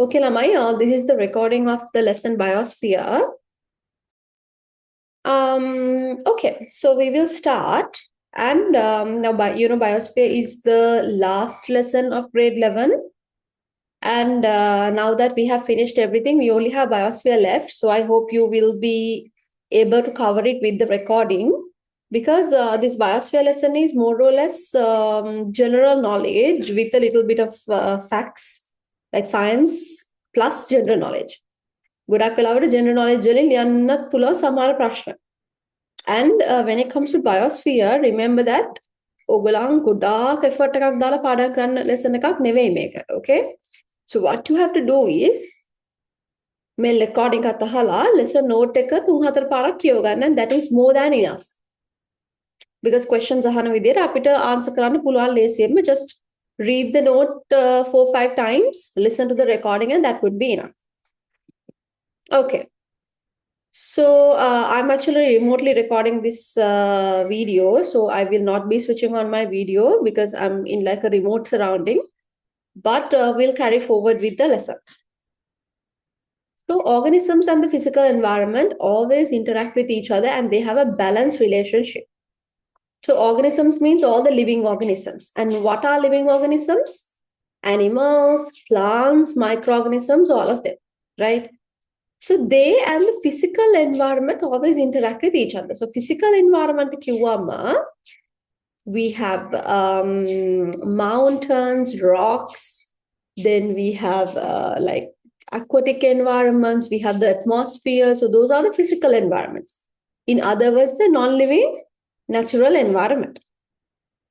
Okay, Lamai, this is the recording of the lesson Biosphere. Okay, so we will start. And now, Biosphere is the last lesson of grade 11. And now that we have finished everything, we only have Biosphere left. So I hope you will be able to cover it with the recording, because this Biosphere lesson is more or less general knowledge with a little bit of facts, like science plus general knowledge. ගොඩක් වෙලාවට general knowledge වලින් ලියන්නත් පුළුවන් සමහර ප්‍රශ්න. And when it comes to biosphere, remember that ඔයගොල්ලන් ගොඩාක් effort එකක් දාලා පාඩම් කරන්න lesson එකක් නෙවෙයි මේක. Okay? So what you have to do is මේ recording එකත් අහලා lesson note එක 3-4 පාරක් කියව ගන්න, and that is more than enough. Because questions අහන විදියට අපිට answer කරන්න පුළුවන් ලේසියෙන්ම. Just read the note 4-5 times, listen to the recording, and that would be enough. Okay. So I'm actually remotely recording this video, so I will not be switching on my video because I'm in like a remote surrounding, but we'll carry forward with the lesson. So organisms and the physical environment always interact with each other, and they have a balanced relationship. So organisms means all the living organisms. And what are living organisms? Animals, plants, microorganisms, all of them, right? So they and the physical environment always interact with each other. So physical environment kiwama, we have mountains, rocks, then we have like aquatic environments, we have the atmosphere. So those are the physical environments. In other words, the non-living natural environment.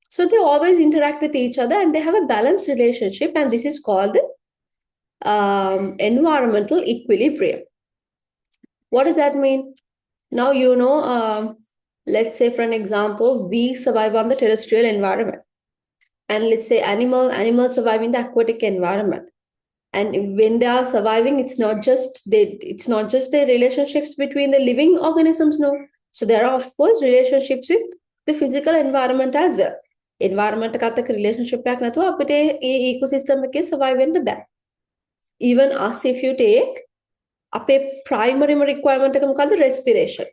So they always interact with each other and they have a balanced relationship, and this is called environmental equilibrium. What does that mean? Now, let's say for an example, we survive on the terrestrial environment. And let's say animals survive in the aquatic environment. And when they are surviving, it's not just the relationships between the living organisms, no. So there are, of course, relationships with the physical environment as well. Environment එකත් relationship එකක් නැතුව අපිට ඒ ecosystem එකේ survive වෙන්න බෑ. Even us, if you take අපේ primary requirement එක මොකද්ද? Respiration.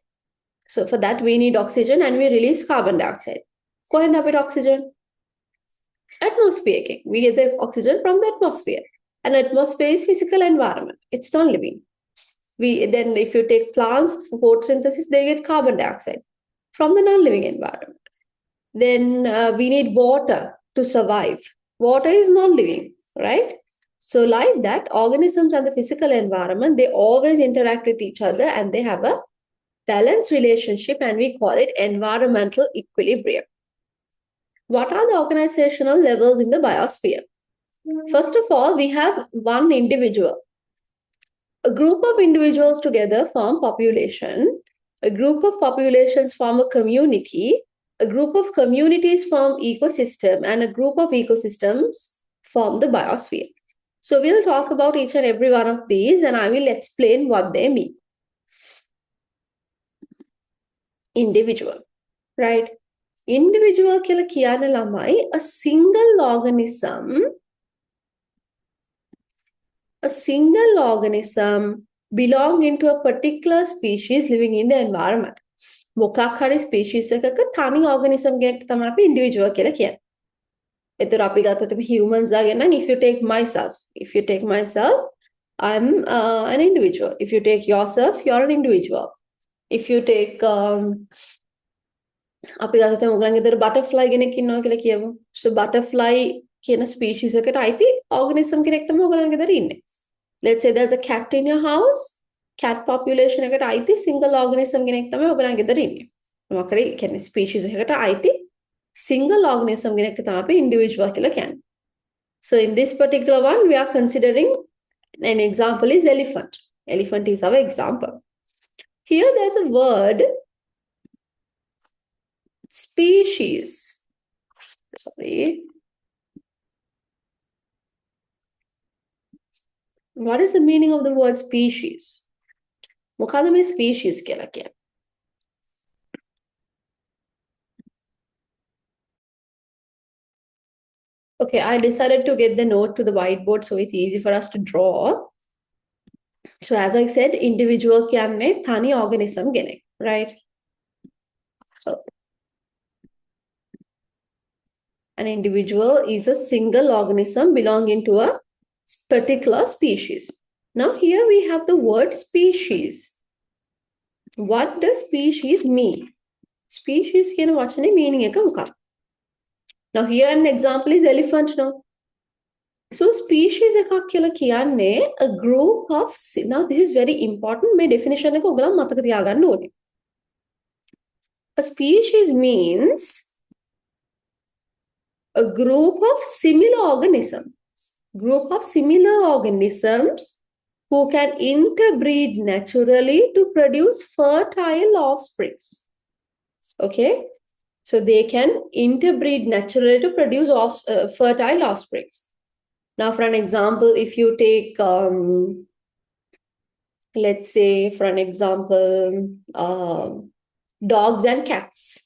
So for that we need oxygen and we release carbon dioxide. කොහෙන්ද අපිට oxygen? Atmosphere එකෙන්. We get the oxygen from the atmosphere. And atmosphere is physical environment. It's not living. Then if you take plants for photosynthesis, they get carbon dioxide from the non-living environment. Then we need water to survive. Water is non-living, right? So like that, organisms and the physical environment, they always interact with each other and they have a balanced relationship, and we call it environmental equilibrium. What are the organizational levels in the biosphere? First of all, we have one individual. A group of individuals together form population. A group of populations form a community. A group of communities form ecosystem, and a group of ecosystems form the biosphere. So we'll talk about each and every one of these, and I will explain what they mean. Individual, right? Individual කියලා කියන්නේ ළමයි a single organism belonging to a particular species living in the environment. මොකක් හරි species එකක තනි organism කෙනෙක් තමයි අපි individual කියලා කියන්නේ. එතකොට අපි ගත්තොත් humans දාගෙන නම් if you take myself, I'm an individual. If you take yourself, you're an individual. If you take අපි ගත්තොත් ඔයගොල්ලන්ගේ ගෙදර butterfly කෙනෙක් ඉන්නවා කියලා කියමු. So butterfly කියන species එකට අයිති organism කෙනෙක් තමයි ඔයගොල්ලන්ගේ ගෙදර ඉන්නේ. Let's say there's a cat in your house. Cat population එකට අයිති single organism කෙනෙක් තමයි ඔයගොල්ලන්ගේ ගෙදර ඉන්නේ. මොකක් හරි කියන්නේ species එකකට අයිති single organism කෙනෙක් තමයි අපි individual කියලා කියන්නේ. So in this particular one, we are considering an example is elephant. Elephant is our example. Here there's a word species. Sorry. What is the meaning of the word species? මොකද මේ species කියලා කියන්නේ? Okay, I decided to get the note to the whiteboard so it's easy for us to draw. So as I said, individual කියන්නේ තනි organism කෙනෙක්, right? So an individual is a single organism belonging to a particular species. Now here we have the word species. What does species mean? Species කියන වචනේ meaning එක මොකක්ද? Now here an example is elephant now. So species එකක් කියලා කියන්නේ a group of, now this is very important, මේ definition එක ඔයගොල්ලෝ මතක තියාගන්න ඕනේ. A species means a group of similar organisms. Group of similar organisms who can interbreed naturally to produce fertile offsprings. Okay, so they can interbreed naturally to produce fertile offsprings. Now, for an example, if you take, let's say, for an example, dogs and cats.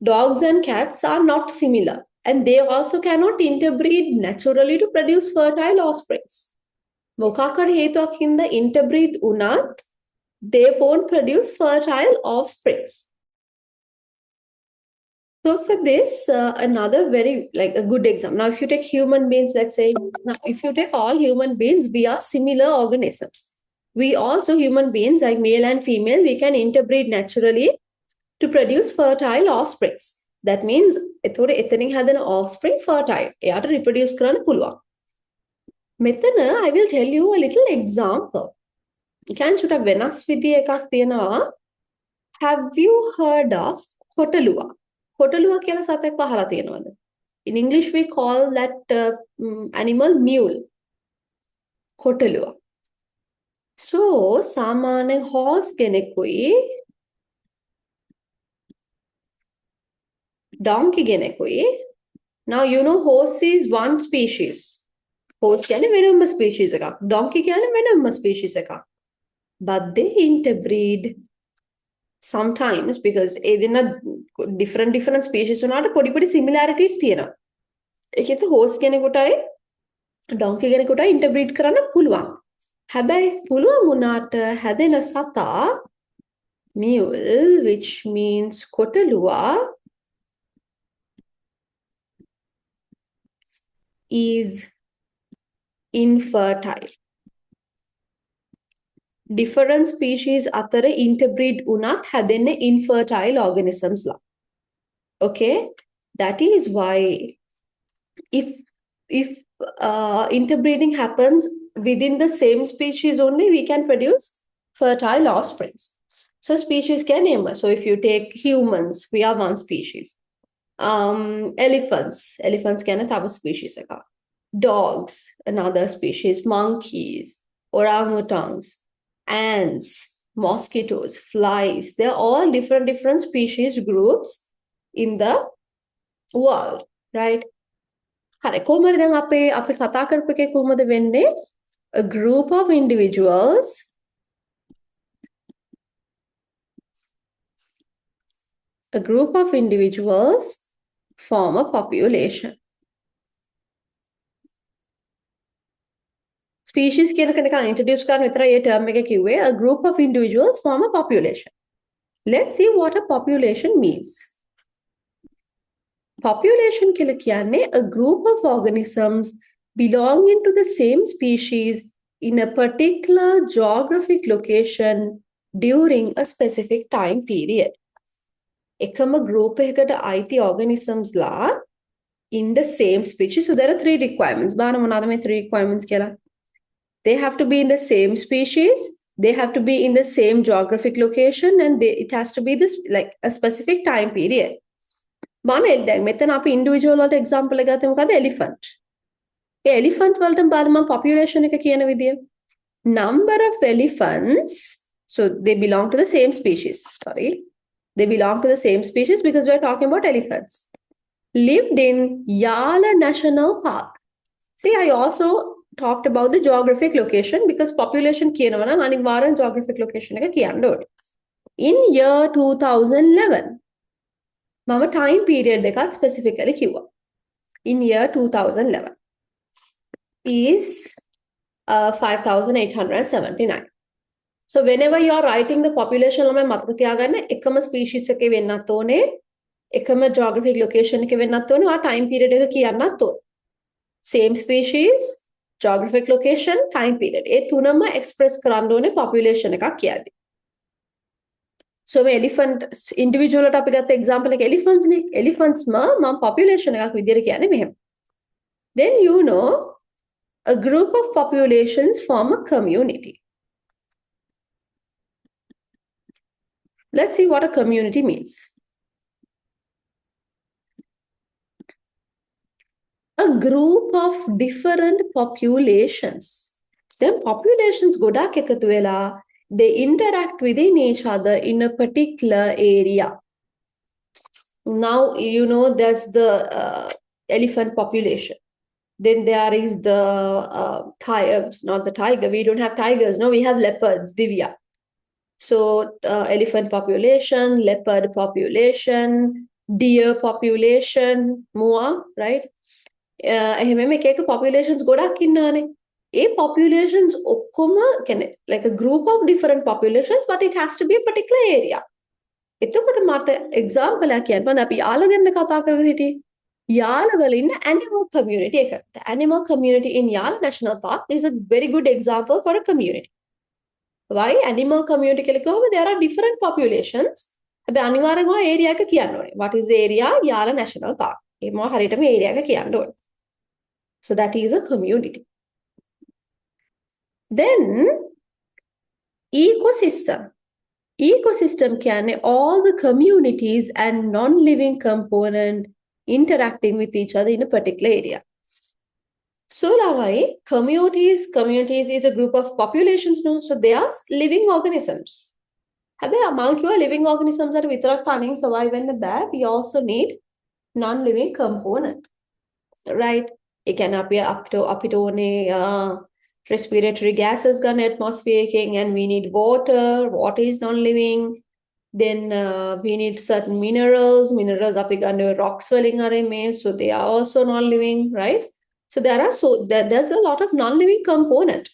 Dogs and cats are not similar, and they also cannot interbreed naturally to produce fertile offsprings. මොකක්කර හේතුවක් හින්දා interbreed වුණත් they won't produce fertile offsprings. So for this, another very a good example. Now, if you take human beings, let's say, now if you take all human beings, we are similar organisms. We also, human beings, like male and female, we can interbreed naturally to produce fertile offsprings. That means, එතනින් හැදෙන offspring fertile. එයාට reproduce කරන්න පුළුවන්. මෙතන I will tell you a little example. Can චුට්ටක් වෙනස් විදිය එකක් තියෙනවා. Have you heard of කොටලුවා? කොටලුවා කියලා සතෙක් අහලා තියෙනවද? In English we call that animal mule. කොටලුවා. So සාමාන්‍ය horse කෙනෙකුයි donkey කෙනෙකුයි. Now you know horse is one species. Horse කියන්නේ වෙනම species එකක්. Donkey කියන්නේ වෙනම species එකක්. But they interbreed sometimes because එදින different species වුණාට පොඩි similarities තියෙනවා. ඒකෙත් horse කෙනෙකුටයි donkey කෙනෙකුටයි interbreed කරන්න පුළුවන්. හැබැයි පුළුවන් වුණාට හැදෙන සතා mule, which means කොටලුවා, is infertile. Different species අතර interbreed වුණත් හැදෙන්නේ infertile organisms ලා. Okay, that is why if interbreeding happens within the same species only, we can produce fertile offsprings. So species can name. So if you take humans, we are one species. Elephants can have species. Dogs, another species. Monkeys, orangutans, ants, mosquitoes, flies. They're all different species groups in the world, right? හරි කොහමද දැන් අපි කතා කරපු එකේ කොහමද වෙන්නේ? A group of individuals form a population. Species කියන එක නිකන් introduce කරන්න විතරයි ඒ term එක කිව්වේ. A group of individuals form a population. Let's see what a population means. Population කියලා කියන්නේ a group of organisms belonging to the same species in a particular geographic location during a specific time period. එකම group එකකට අයිති organisms ලා in the same species. So there are 3 requirements. බලන්න මොනවාද මේ 3 requirements කියලා? They have to be in the same species, they have to be in the same geographic location, and it has to be this like a specific time period. දැන් මෙතන අපි individual වලට example එක ගත්තේ මොකද? elephant. ඒ elephant වලට බලන්න මම population එක කියන විදිය. Number of elephants, so they belong to the same species. They belong to the same species because we're talking about elephants. Lived in Yala National Park. See, I also talked about the geographic location because population කියනවා නම් අනිවාර්යෙන් geographic location එක කියන්න ඕනේ. In year 2011 මම time period එකත් specifically කිව්වා. in year 2011 is 5,879. So whenever you are writing the population ළමයි මතක තියාගන්න එකම species එකේ වෙන්නත් ඕනේ එකම geographic location එකේ වෙන්නත් ඕනේ ඔයා time period එක කියන්නත් ඕනේ. Same species, geographic location, time period. ඒ තුනම express කරන්න ඕනේ population එකක් කියද්දි. So මේ elephant individual වලට අපි ගත්ත example එක elephants නේ. Elephants මම population එකක් විදියට කියන්නේ මෙහෙම. Then you know a group of populations form a community. Let's see what a community means. A group of different populations. Then populations ගොඩක් එකතු වෙලා they interact within each other in a particular area. Now you know there's the elephant population. Then there is the not the tiger. We don't have tigers. No, we have leopards, Divya. So elephant population, leopard population, deer population, moa, right? එහෙම එක එක populations ගොඩක් ඉන්නවානේ. ඒ populations ඔක්කොම කියන්නේ like a group of different populations, but it has to be a particular area. එතකොට මට example එකක් කියන්න බෑ. අපි යාල ගැන කතා කරගෙන හිටියේ. යාල වල ඉන්න animal community එක. The animal community in Yala National Park is a very good example for a community. Why? Animal community කියලා කිව්වම there are different populations. හැබැයි අනිවාර්යෙන්ම area එක කියන්න ඕනේ. What is the area? Yala National Park. ඒ මොකක් හරියටම area එක කියන්න ඕනේ. So that is a community. Then ecosystem. Ecosystem කියන්නේ all the communities and non-living component interacting with each other in a particular area. So ළමයි communities is a group of populations, no? So they are living organisms. හැබැයි මම කිව්වා living organisms අර විතරක් තනියෙන් survive වෙන්න බෑ. We also need non-living component. Right? ඒ කියන්නේ අපිට ඕනේ respiratory gases ගන්න atmosphere එකෙන්, and we need water is non-living. Then we need certain minerals අපි ගන්න rocks වලින් අරෙමේ, so they are also non-living, right? So there's a lot of non-living component.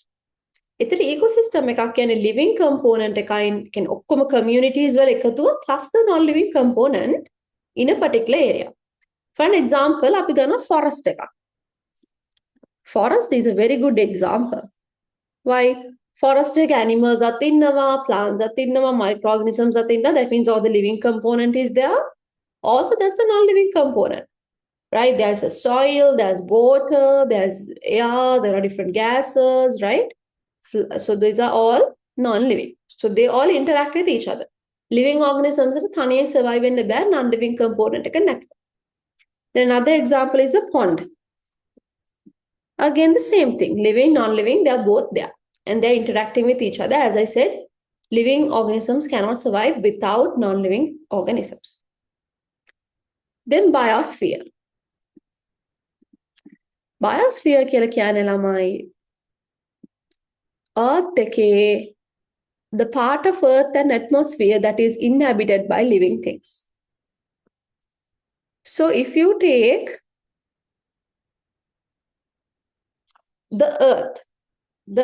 ඒතර ecosystem එකක් කියන්නේ living component එකයින් කියන්නේ ඔක්කොම communities වල එකතුව plus the non-living component in a particular area. For an example, අපි ගන්න forest එකක්. Forest is a very good example. Why? Forest එක animals අත් ඉන්නවා, plants අත් ඉන්නවා, microorganisms අත් ඉන්නවා. That means all the living component is there. Also, there's the non-living component. Right? There's a soil, there's water, there's air, there are different gases, right? So these are all non-living. So they all interact with each other. Living organisms are තනියෙන් survive වෙන්න බෑ non-living component එක නැතුව. Then another example is a pond. Again, the same thing. Living, non-living, they are both there. And they're interacting with each other. As I said, living organisms cannot survive without non-living organisms. Then biosphere. Biosphere කියලා කියන්නේ ළමයි Earth එකේ the part of Earth and atmosphere that is inhabited by living things. So if you take the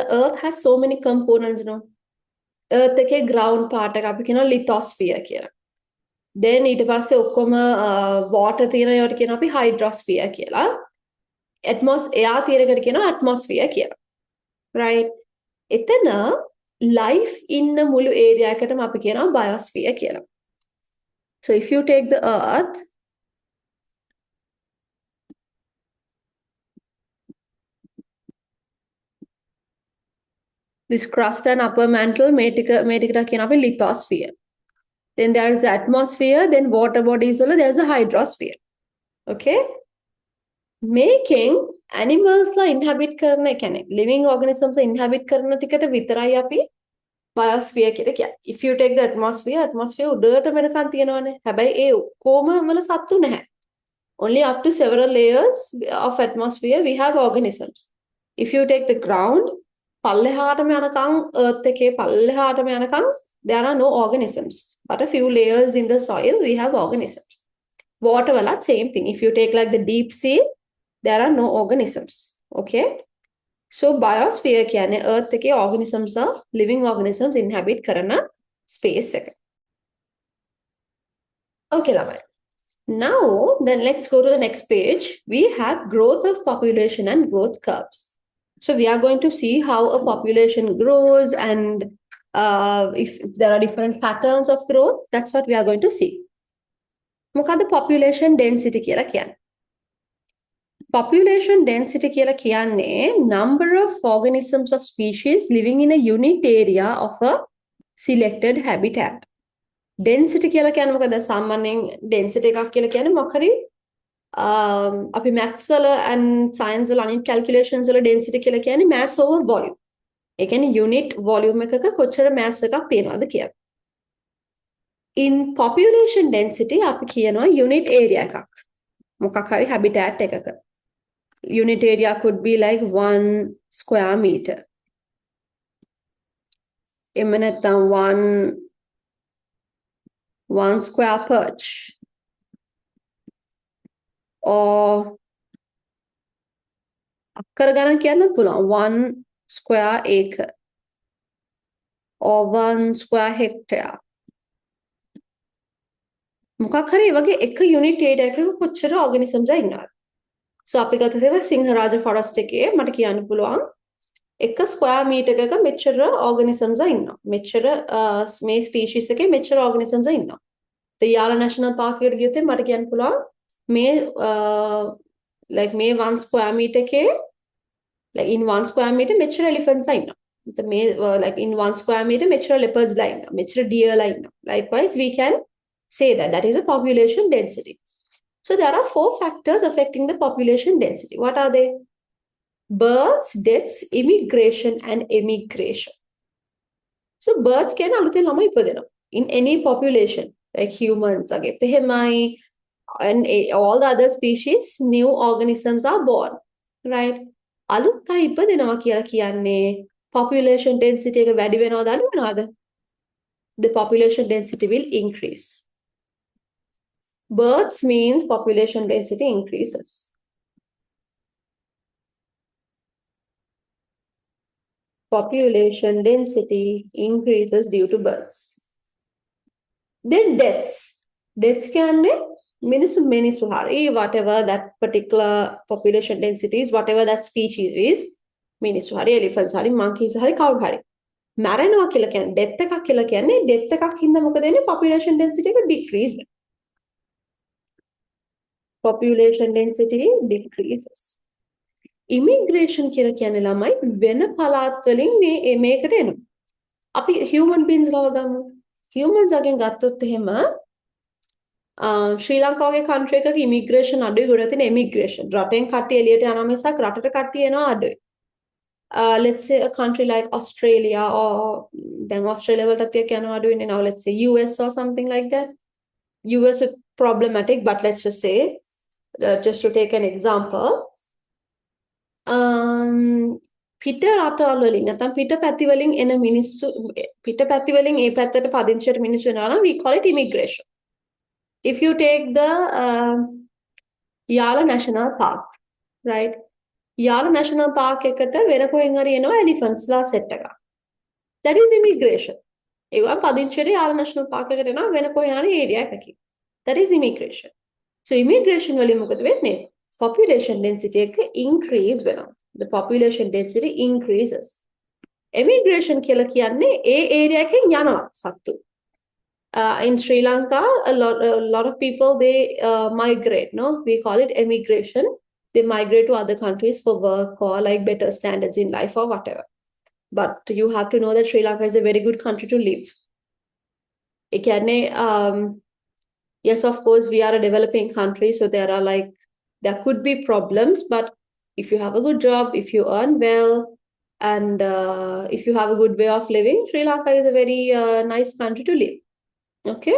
earth has so many components, no? Earth එකේ ground part එක අපි කියනවා lithosphere කියලා. Then ඊට පස්සේ ඔක්කොම water තියෙන ඒවාට කියනවා අපි hydrosphere කියලා. air තියෙන එකට කියනවා atmosphere කියලා. Right? එතන life ඉන්න මුළු area එකටම අපි කියනවා biosphere කියලා. So if you take the earth, this crust and upper mantle මේ ටිකට කියන අපි lithosphere. Then there is the atmosphere, then water bodies වල there's a hydrosphere. Okay? Making animals ලා inhabit කරන කියන්නේ living organisms inhabit කරන ටිකට විතරයි අපි biosphere කියලා කියන්නේ. If you take the atmosphere උඩට වෙනකන් තියෙනවානේ. හැබැයි ඒ ඔක්කොම වල සත්තු නැහැ. Only up to several layers of atmosphere we have organisms. If you take the ground, පල්ලෙහාටම යනකම් earth එකේ පල්ලෙහාටම යනකම් there are no organisms. But a few layers in the soil we have organisms. Water වලත් same thing. If you take like the deep sea, there are no organisms. Okay, so biosphere කියන්නේ earth එකේ organisms are living organisms inhabit කරන space එක. Okay ළමයි. Now then let's go to the next page. We have growth of population and growth curves. So we are going to see how a population grows and if there are different patterns of growth. That's what we are going to see. මොකද්ද population density කියලා කියන්නේ? Population density කියලා කියන්නේ number of organisms of species living in a unit area of a selected habitat. Density කියලා කියන්නේ මොකද? සාමාන්‍යයෙන් density එකක් කියලා කියන්නේ මොකක් හරි අපි maths වල and science වල අනිත් calculations වල density කියලා කියන්නේ mass over volume. ඒ කියන්නේ unit volume එකක කොච්චර mass එකක් තියෙනවද කියලා. In population density අපි කියනවා unit area එකක්. මොකක් හරි habitat එකක. Unit area could be like 1 square meter. එහෙම නැත්නම් 1 square perch. Or අක්කර ගණන් කියන්නත් පුළුවන් 1 square acre or 1 square hectare. මොකක් හරි වගේ එක unit area එකක කොච්චර organisms ඉන්නවද? So අපි ගත්තේ සිංහරාජ forest එකේ මට කියන්න පුළුවන් එක square meter එකක මෙච්චර organisms ඉන්නවා. මෙච්චර මේ species එකේ මෙච්චර organisms ඉන්නවා. යාල national park එකට ගියොත් මට කියන්න පුළුවන් මේ like මේ 1 square meter එකේ like in 1 square meter මෙච්චර elephants ඉන්නවා. මේ like in 1 square meter මෙච්චර leopards ඉන්නවා. මෙච්චර deer ඉන්නවා. Likewise we can say that is a population density. So there are 4 factors affecting the population density. What are they? Births, deaths, immigration and emigration. So births can අලුතෙන් ළමයි ඉපදෙනවා. In any population like humans again and all the other species new organisms are born, right? අලුත් අය ඉපදෙනවා කියලා කියන්නේ population density එක වැඩි වෙනවද අඩු වෙනවද? The population density will increase. Births means population density increases. Population density increases due to births. Then deaths. Deaths කියන්නේ මිනිසු හරි whatever that particular population density is, whatever that species is, මිනිසු හරි elephants හරි monkeys හරි කවුරු හරි මැරෙනවා කියලා කියන්නේ death එකක් කියලා කියන්නේ death එකක් හින්දා මොකද වෙන්නේ? population density එක decrease වෙනවා. Population density decreases. Immigration කියලා කියන්නේ ළමයි වෙන පළාත් වලින් මේකට එනවා. අපි human beings ගාව ගමු. Humans අගෙන් ගත්තොත් එහෙම ශ්‍රී ලංකාව වගේ country එකක immigration අඩුයි ගොඩ තියෙන immigration. රටෙන් කට්ටිය එළියට යනවා මිසක් රටට කට්ටිය එනවා අඩුයි. Let's say a country like Australia or then Australia වලට තියක යනවා අඩුයිනේ. Now let's say US or something like that. US is problematic, but let's just say just to take an example, පිට රටවල් වලින් නැත්නම් පිට පැති වලින් එන මිනිස්සු පිට පැති වලින් ඒ පැත්තට පදිංචියට මිනිස්සු වෙනවා නම් we call it immigration. If you take the Yala National Park, right? Yala National Park එකට වෙන කොහෙන් හරි එනවා elephants ලා set එකක්. That is immigration. ඒගොල්ලන් පදිංචියට Yala National Park එකට එනවා වෙන කොහෙන් හරි area එකකින්. That is immigration. So immigration වලින් මොකද වෙන්නේ? Population density එක increase වෙනවා. The population density increases. Emigration කියලා කියන්නේ ඒ area එකෙන් යනවා සත්තු. In Sri Lanka, a lot of people they migrate. No, we call it emigration. They migrate to other countries for work or like better standards in life or whatever. But you have to know that Sri Lanka is a very good country to live. ඒ කියන්නේ yes, of course, we are a developing country, so there could be problems, but if you have a good job, if you earn well, and if you have a good way of living, Sri Lanka is a very nice country to live. Okay,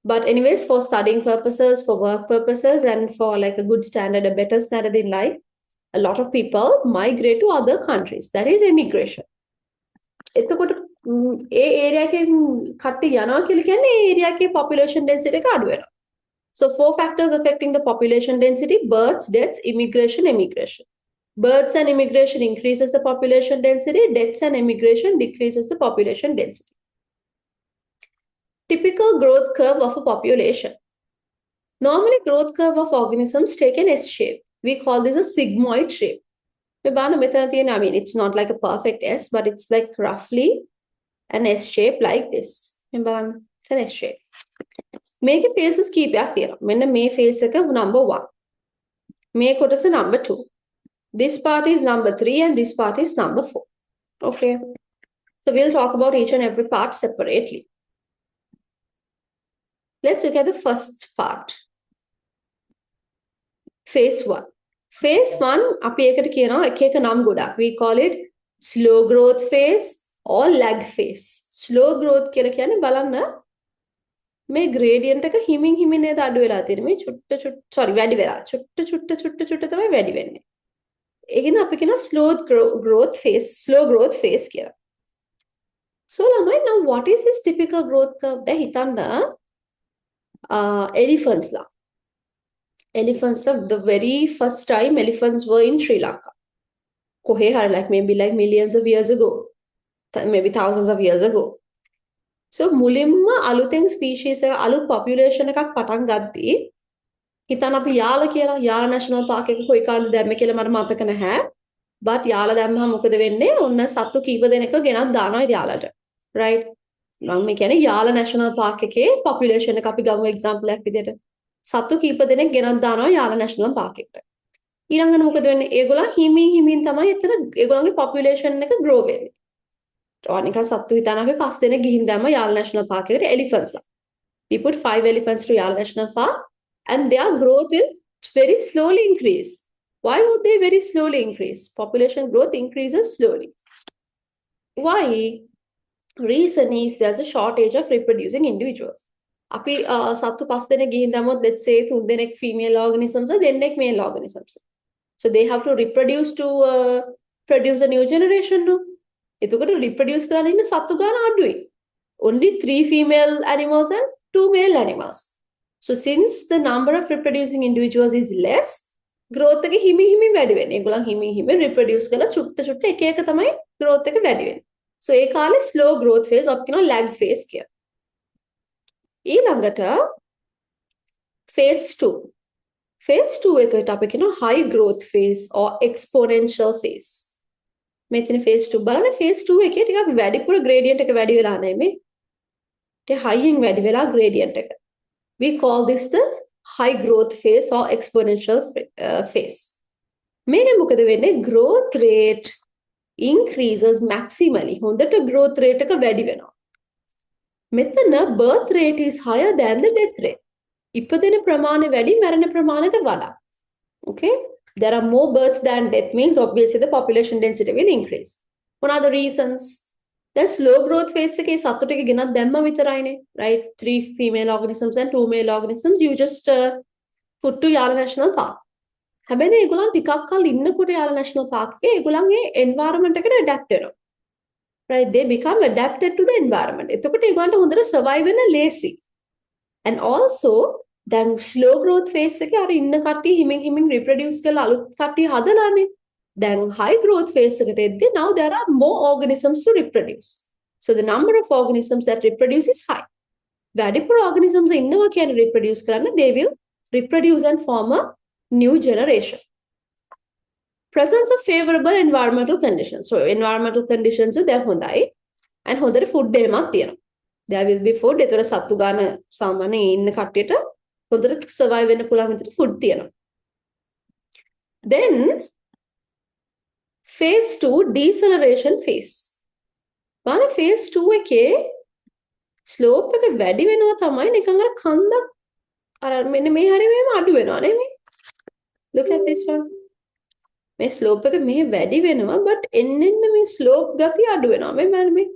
but anyways, for studying purposes, for work purposes, and for like a good standard, a better standard in life, a lot of people migrate to other countries. That is immigration. එතකොට ඒ area එකෙන් කට්ටිය යනවා කියලා කියන්නේ ඒ area එකේ population density එක අඩු වෙනවා. So 4 factors affecting the population density: births, deaths, immigration, emigration. Births and immigration increases the population density. Deaths and immigration decreases the population density. Typical growth curve of a population. Normally, growth curve of organisms take an S shape. We call this a sigmoid shape. I mean, it's not like a perfect S, but it's like roughly an S shape like this. It's an S shape. Make a faces keep here. When may face number 1. Make it as a number 2. This part is number 3 and this part is number 4. Okay. So we'll talk about each and every part separately. Let's look at the first part. Phase 1. Phase 1, we call it slow growth phase or lag phase. Slow growth මේ gradient එක හිමින් හිමින් නේද අඩු වෙලා තියෙන්නේ මේ වැඩි වෙලා චුට්ට තමයි වැඩි වෙන්නේ. ඒකෙන් අපි කියනවා slow growth phase කියලා. So ළමයි, now what is this typical growth curve? දැන් හිතන්න elephants the very first time elephants were in Sri Lanka. කොහේ හරි like maybe like millions of years ago, maybe thousands of years ago. So මුලින්ම අලුතෙන් ස්පීෂීස් එක අලුත් population එකක් පටන් ගද්දී හිතන්න අපි යාල කියලා යාල නැෂනල් පාක් එක කොයි කාලෙද දැම්මේ කියලා මට මතක නැහැ. but යාල දැම්මම මොකද වෙන්නේ? ඔන්න සත්තු කීප දෙනෙක්ව ගෙනත් දානවා යාලට. right? මම මේ කියන්නේ යාල නැෂනල් පාක් එකේ පොපියුලේෂන් එක අපි ගමු එක්සැම්පල් එකක් විදිහට. සත්තු කීප දෙනෙක් ගෙනත් දානවා යාල නැෂනල් පාක් එකට. ඊළඟට මොකද වෙන්නේ? ඒගොල්ලන් හිමින් තමයි එතන ඒගොල්ලන්ගේ පොපියුලේෂන් එක grow වෙන්නේ. නිකන් සත්තු හිතන අපි 5 දෙනෙක් ගිහින් දැම්ම යාල නැෂනල් පාක් එකට elephants ලා. We put 5 elephants to Yala National Park and their growth will very slowly increase. Why would they very slowly increase? Population growth increases slowly. Why? Reason is there's a shortage of reproducing individuals. අපි සත්තු 5 දෙනෙක් ගිහින් දැම්මොත් let's say 3 දෙනෙක් female organisms දෙන්නෙක් male organisms. So they have to reproduce to produce a new generation. No? එතකොට reproduce කරන්න ඉන්න සත්තු ගාන අඩුයි. Only 3 female animals and 2 male animals. So since the number of reproducing individuals is less, growth එක හිමි හිමි වැඩි වෙන්නේ. ඒගොල්ලන් හිමි හිමි reproduce කරලා චුට්ට එක එක තමයි growth එක වැඩි වෙන්නේ. So ඒ කාලේ slow growth phase අපි කියනවා lag phase කියලා. ඊළඟට phase 2. Phase 2 එකට අපි කියනවා high growth phase or exponential phase. මෙතන phase 2 බලන්න phase 2 එකේ ටිකක් වැඩිපුර gradient එක වැඩි වෙලා නෙමෙයි. ටික high-ing වැඩි වෙලා gradient එක. We call this the high growth phase or exponential phase. මේකේ මොකද වෙන්නේ? Growth rate increases maximally. හොඳට growth rate එක වැඩි වෙනවා. මෙතන birth rate is higher than the death rate. ඉපදෙන ප්‍රමාණය වැඩි මරණ ප්‍රමාණයට වඩා. Okay? There are more births than death means obviously the population density will increase. What are the reasons? The slow growth phase එකේ සත්තු ටික ගෙනත් දැම්ම විතරයිනේ. Right? 3 female organisms and 2 male organisms you just put to Yala National Park. හැබැයි ඒගොල්ලන් ටිකක් කල් ඉන්නකොට Yala National Park එකේ ඒගොල්ලන්ගේ environment එකට adapt වෙනවා. Right? They become adapted to the environment. එතකොට ඒගොල්ලන්ට හොඳට survive වෙන්න ලේසි. And also then slow growth phase එකේ අර ඉන්න කට්ටිය හිමින් reproduce කරලා අලුත් කට්ටිය හදලානේ. Then high growth phase එකට එද්දී now there are more organisms to reproduce. So the number of organisms that reproduce is high. වැඩිපුර organisms ඉන්නවා කියන්නේ reproduce කරන්න, they will reproduce and form a new generation. Presence of favorable environmental conditions. So environmental conditions they are හොඳයි and හොඳට food එකක් තියෙනවා. There will be food. ඒතර සත්තු ගාන සාමාන්‍යයෙන් ඉන්න කට්ටියට හොඳට survive වෙන්න පුළුවන් විදිහට food තියෙනවා. Then phase 2 deceleration phase. බලන්න phase 2 එකේ slope එක වැඩි වෙනවා තමයි නිකන් අර කන්දක් අර මෙන්න මේ හරිය මෙහෙම අඩු වෙනවා නේ. Look at this one. මේ slope එක මෙහෙ වැඩි වෙනවා but එන්න මේ slope ගතිය අඩු වෙනවා. මේ බලන්න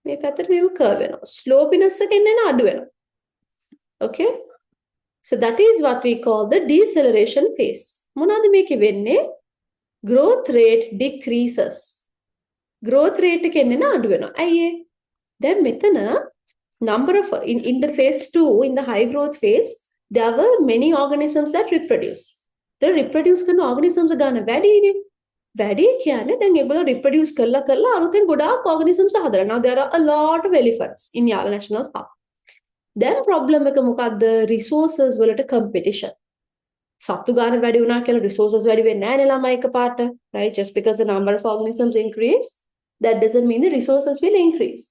මේ පැත්තට මෙහෙම curve වෙනවා. Slopiness එක එන්න අඩු වෙනවා. Okay? So that is what we call the deceleration phase. මොනවාද මේකේ වෙන්නේ? Growth rate decreases. Growth rate එක එන්න අඩු වෙනවා. ඇයි ඒ? දැන් මෙතන number of in the phase 2 in the high growth phase there were many organisms that reproduce. The reproduce කරන organisms ගන්න වැඩිනේ. වැඩි කියන්නේ දැන් ඒගොල්ලෝ reproduce කරලා අලුතෙන් ගොඩාක් organisms හදලා. Now there are a lot of elephants in Yala National Park. Then problem එක මොකද්ද? resources වලට competition. සත්තු ගන්න වැඩි වුණා කියලා resources වැඩි වෙන්නේ නැහැ නේ ළමයි එකපාරට. Right? Just because the number of organisms increase, that doesn't mean the resources will increase.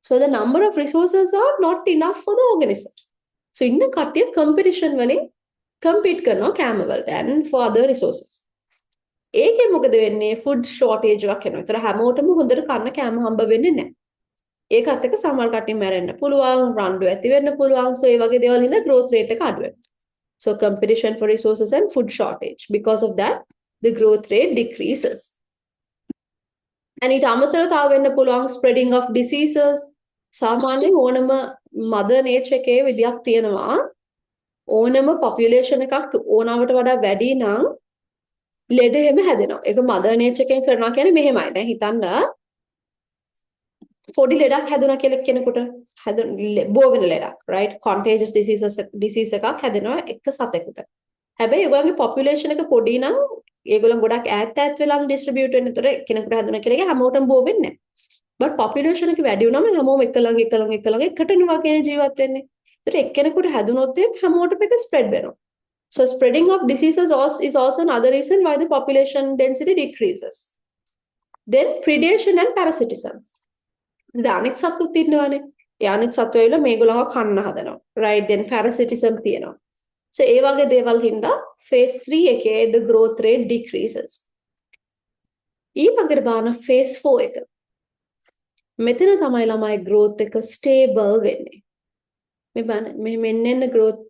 So the number of resources are not enough for the organisms. So in the කට්ටිය competition වලින් compete කරනවා කැම වලට and for other resources. ඒකේ මොකද වෙන්නේ? food shortage එකක් එනවා. ඒතර හැමෝටම හොඳට කන්න කැම හම්බ වෙන්නේ නැහැ. ඒකත් එක්ක සමහර කට්ටිය මැරෙන්න පුළුවන්, රණ්ඩු ඇති වෙන්න පුළුවන්. So ඒ වගේ දේවල් හින්දා growth rate එක අඩු වෙනවා. So competition for resources and food shortage. Because of that, the growth rate decreases. And ඊට අමතරව තව වෙන්න පුළුවන් spreading of diseases. සාමාන්‍යයෙන් ඕනම mother nature එකේ විදියක් තියෙනවා. ඕනම population එකක් ඕනවට වඩා වැඩි නම් ලෙඩ හැම හැදෙනවා. ඒක mother nature එකෙන් කරනවා කියන්නේ මෙහෙමයි. දැන් හිතන්න පොඩි ලෙඩක් හැදුණා කියලා කෙනෙකුට බෝ වෙන ලෙඩක්, right? Contagious disease එකක් හැදෙනවා එක සතෙකුට. හැබැයි ඒගොල්ලන්ගේ population එක පොඩි නම් ඒගොල්ලන් ගොඩක් ඈත් වෙලා distribute වෙන. ඒතර කෙනෙකුට හැදුණා කියලා ඒක හැමෝටම බෝ වෙන්නේ නැහැ. but population එක වැඩි වුණාම හැමෝම එක ළඟ එකටනේ වගේ ජීවත් වෙන්නේ. ඒතර එක්කෙනෙකුට හැදුනොත් හැමෝටම එක spread වෙනවා. So spreading of diseases is also another reason why the population density decreases. Then predation and parasitism. The අනෙක් සත්තුත් ඉන්නවානේ. ඒ අනෙක් සත්තු ඇවිල්ලා මේගොල්ලව කන්න හදනවා. Right? Then parasitism තියෙනවා. So ඒ වගේ දේවල් හින්දා phase 3 එකේ the growth rate decreases. ඊළඟට බලන phase 4 එක. මෙතන තමයි ළමයි growth එක stable වෙන්නේ. මේ බලන්න මෙන්න growth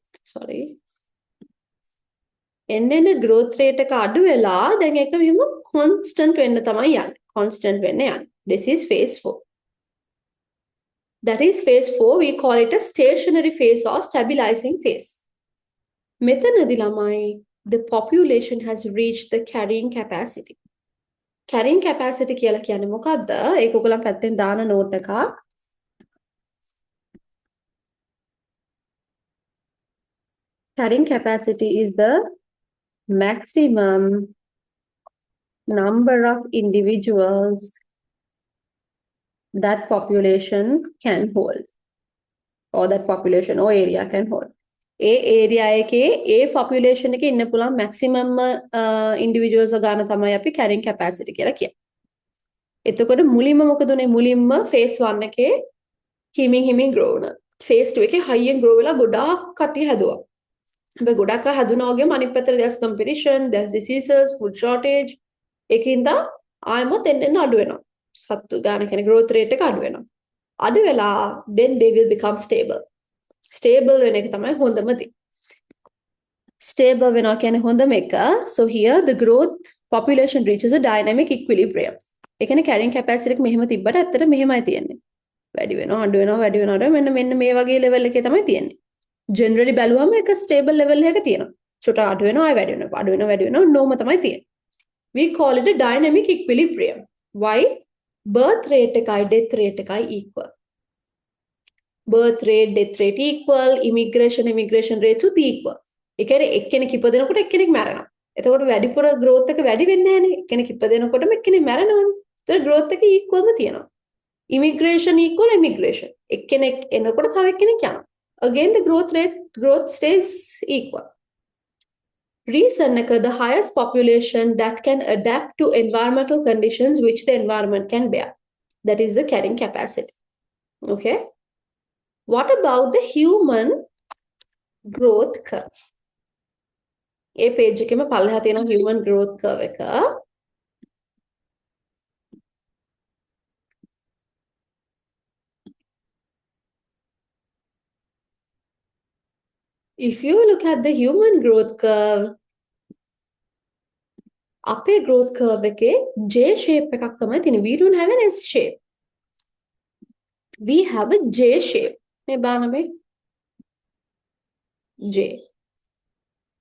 එන්න growth rate එක අඩු වෙලා දැන් ඒක මෙහෙම constant වෙන්න තමයි යන්නේ. constant වෙන්න යන්නේ. This is phase 4. That is phase 4. We call it a stationary phase or stabilizing phase. මෙතනදී ළමයි the population has reached the carrying capacity. Carrying capacity කියලා කියන්නේ මොකද්ද? ඒක ඔයගොල්ලන් පැත්තෙන් දාන note එකක්. Carrying capacity is the maximum number of individuals that population can hold, or that population or area can hold. A area එකේ A population එකේ ඉන්න පුළුවන් maximum individuals ගන්න තමයි අපි carrying capacity කියලා කියන්නේ. එතකොට මුලින්ම මොකද උනේ? මුලින්ම phase 1 එකේ හිමින් grow වුණා. phase 2 එකේ high grow වෙලා ගොඩාක් කටි හැදුවා. හැබැයි ගොඩක් හැදුනා වගේම අනිත් පැත්තට there's competition, there's diseases, food shortage. ඒකින්ද ආයමත් එන්න අඩු වෙනවා. සත්තු ගන්න කියන්නේ growth rate එක අඩු වෙනවා. අඩු වෙලා then they will become stable. Stable වෙන එක තමයි හොඳම දේ. Stable වෙනවා කියන්නේ හොඳම එක. So here the growth population reaches a dynamic equilibrium. ඒ කියන්නේ carrying capacity එක මෙහෙම තිබ්බට ඇත්තට මෙහෙමයි තියෙන්නේ. වැඩි වෙනවා අඩු වෙනවා මෙන්න මේ වගේ level එකේ තමයි තියෙන්නේ. Generally බැලුවම එක stable level එකක තියෙනවා. චුට්ටක් අඩු වෙනවා ආයෙ වැඩි වෙනවා normal තමයි තියෙන්නේ. We call it a dynamic equilibrium. Why? Birth rate එකයි death rate එකයි equal. Birth rate, death rate equal, immigration rate උත් equal. ඒ කියන්නේ එක්කෙනෙක් ඉපදෙනකොට එක්කෙනෙක් මැරෙනවා. එතකොට වැඩිපුර growth එක වැඩි වෙන්නේ නැහනේ. එක්කෙනෙක් ඉපදෙනකොටම එක්කෙනෙක් මැරෙනවනේ. ඒතර growth එක equalම තියෙනවා. Immigration equal immigration. එක්කෙනෙක් එනකොට තව එක්කෙනෙක් යනවා. Again the growth stays equal. Reason the highest population that can adapt to environmental conditions which the environment can bear. That is the carrying capacity. Okay. What about the human growth curve? A page එකේම පල්ලෙහා තියෙන human growth curve එක. If you look at the human growth curve, අපේ growth curve එකේ J shape එකක් තමයි තියෙන්නේ. We don't have an S shape. We have a J shape. මේ බලන්න මේ J.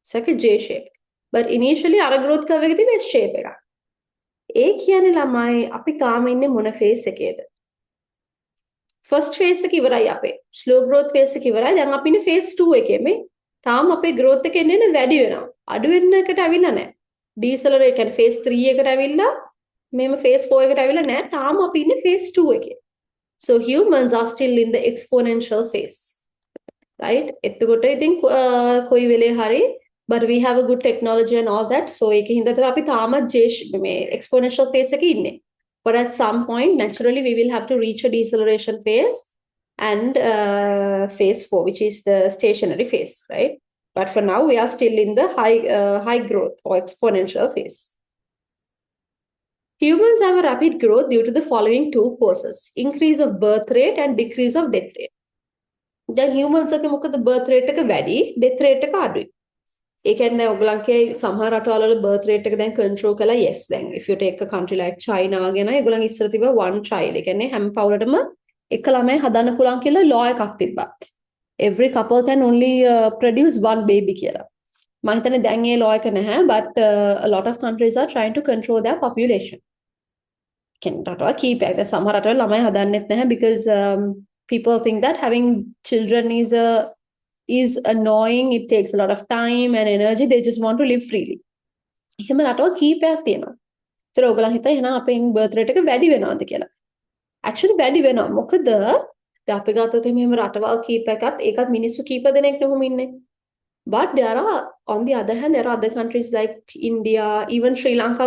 It's like a J shape. But initially අර growth curve එකේ තියෙන S shape එකක්. ඒ කියන්නේ ළමයි අපි තාම ඉන්නේ මොන phase එකේද? First phase එක ඉවරයි අපේ. Slow growth phase එක ඉවරයි. දැන් අපි ඉන්නේ phase 2 එකේ මේ තාම අපේ growth එක එන්නේ වැඩි වෙනවා. අඩු වෙන්න එකට අවිලා නැහැ. Decelerate කියන්නේ phase 3 එකට අවිලා මෙහෙම phase 4 එකට අවිලා නැහැ. තාම අපි ඉන්නේ phase 2 එකේ. So humans are still in the exponential phase. Right? එතකොට ඉතින් කොයි වෙලේ හරි but we have a good technology and all that. So ඒකේ හින්දා තමයි අපි තාමත් මේ exponential phase එකේ ඉන්නේ. But at some point, naturally, we will have to reach a deceleration phase and phase 4, which is the stationary phase, right? But for now, we are still in the high growth or exponential phase. Humans have a rapid growth due to the following two causes: increase of birth rate and decrease of death rate. Then humans are මොකද birth rate එක වැඩි, death rate එක අඩුයි. ඒ කියන්නේ ඔයගලන්ගේ සමහර රටවල birth rate එක දැන් control කළා. Yes, then if you take a country like China වගේ නම් ඒගොල්ලන් ඉස්සර තිබ්බා one child. ඒ කියන්නේ හැම පවුලටම එක ළමයි හදන්න පුළුවන් කියලා law එකක් තිබ්බා. Every couple can only produce one baby කියලා. මම හිතන්නේ දැන් ඒ law එක නැහැ, but a lot of countries are trying to control their population. කියන්නේ රටවල් කීපයක්. දැන් සමහර රටවල ළමයි හදන්නෙත් නැහැ because people think that having children is annoying, it takes a lot of time and energy, they just want to live freely. එහෙම රටවල් කීපයක් තියෙනවා. ඒතර ඔයගොල්ලන් හිතා එහෙනම් අපේ birth rate එක වැඩි වෙනවද කියලා. Actually වැඩි වෙනවා. මොකද දැන් අපි ගත්තොත් එහෙම රටවල් කීපයකත් ඒකත් මිනිස්සු කීප දෙනෙක් නෙවෙයි ඉන්නේ. But there are, on the other hand, there are other countries like India, even Sri Lanka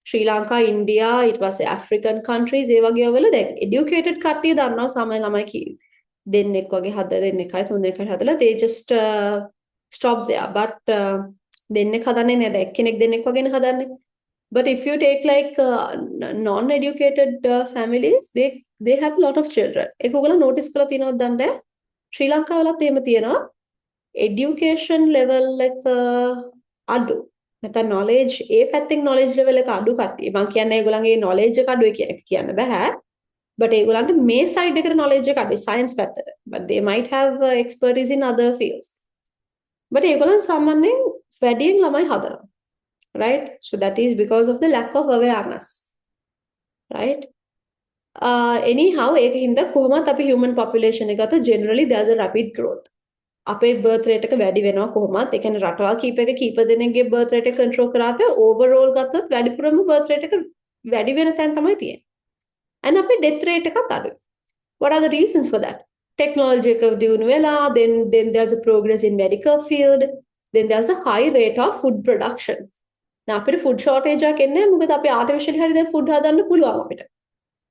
Sri Lanka, India, it was African countries, ඒ වගේ වල දැන් educated කට්ටිය දන්නවා සමහර ළමයි දෙන්නෙක් වගේ දෙන්නෙක්යි තුන් දෙනෙක්යි හදලා they just stop there, but දෙන්නෙක් හදන්නේ නැහැ, දැන් එක්කෙනෙක් දෙන්නෙක් වගේනේ හදන්නේ. But if you take like non-educated families, they have a lot of children. ඒක ඔයගොල්ලෝ notice කරලා තියෙනවද දන්නේ? ශ්‍රී ලංකාවලත් එහෙම තියෙනවා. Education level එක අඩු. නැත්නම් knowledge ඒ පැත්තෙන් knowledge level එක අඩු කට්ටිය. මම කියන්නේ ඒගොල්ලන්ගේ knowledge එක අඩුයි කියන එක කියන්න බෑ. But ඒගොල්ලන්ට මේ side එකට knowledge එක අඩුයි science පැත්තට. But they might have expertise in other fields. But ඒගොල්ලන් සාමාන්‍යයෙන් වැඩියෙන් ළමයි හදනවා. Right? So that is because of the lack of awareness. Right? Anyhow, ඒක හින්දා කොහොමත් අපි human population එක ගත්ත generally there's a rapid growth. අපේ birth rate එක වැඩි වෙනවා කොහොමත්. ඒ කියන්නේ රටවල් කීපයක කීප දෙනෙක්ගේ birth rate එක control කරාපේ overall ගත්තොත් වැඩිපුරම birth rate එක වැඩි වෙන තැන තමයි තියෙන්නේ. And අපේ death rate එකත් අඩුයි. What are the reasons for that? Technology එක දියුණු වෙලා, then there's a progress in medical field, then there's a high rate of food production. දැන් අපිට food shortage එකක් එන්නේ මොකද අපි artificially හරි දැන් food හදන්න පුළුවන් අපිට.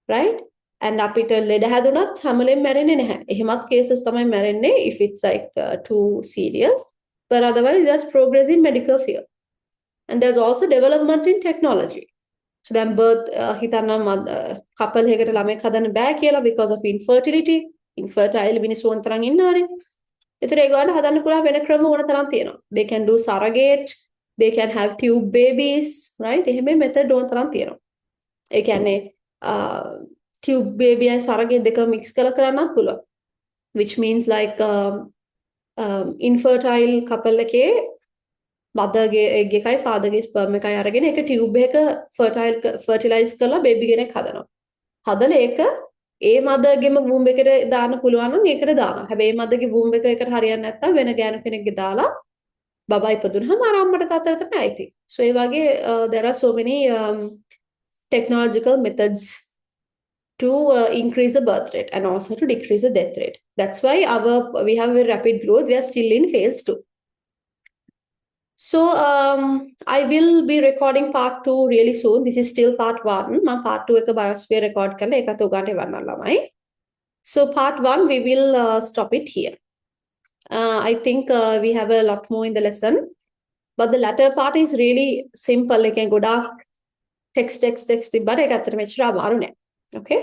Right? And අපිට ලෙඩ හැදුනත් හැමලෙම මැරෙන්නේ නැහැ. එහෙමත් cases තමයි මැරෙන්නේ if it's like too serious. But otherwise there's progress in medical field. And there's also development in technology. So then birth හිතන්න couple එකකට ළමෙක් හදන්න බෑ කියලා because of infertility. Infertile මිනිස්සු ඕන තරම් ඉන්නවනේ. ඒතර ඒගොල්ලන්ට හදන්න පුළුවන් වෙන ක්‍රම ඕන තරම් තියෙනවා. They can do surrogate, they can have tube babies, right? එහෙම method ඕන තරම් තියෙනවා. ඒ කියන්නේ tube baby and surrogate දෙක mix කරන්නත් පුළුවන්. Which means like infertile couple එකේ motherගේ egg එකයි fatherගේ sperm එකයි අරගෙන ඒක tube එක fertilize කරලා baby කෙනෙක් හදනවා. හදලා ඒක ඒ මදර්ගේම වූම් එකට දාන්න පුළුවන් නම් ඒකට දානවා. හැබැයි මදර්ගේ වූම් එක එකට හරියන්නේ නැත්නම් වෙන ගෑනු කෙනෙක්ගේ දාලා බබා ඉපදුනහම අර අම්මට තාත්තට තමයි අයිති. So ඒ වගේ there are so many technological methods to increase the birth rate and also to decrease the death rate. That's why we have a rapid growth. We are still in phase 2. So I will be recording part 2 really soon. This is still part 1. My part 2 එක biosphere record කරලා ඒකත් උගන්ට එවන්න ළමයි. So part 1 we will stop it here. I think we have a lot more in the lesson. But the latter part is really simple. එකෙන් ගොඩාක් text තිබ්බට ඒක ඇත්තට මෙච්චර අමාරු නෑ. Okay?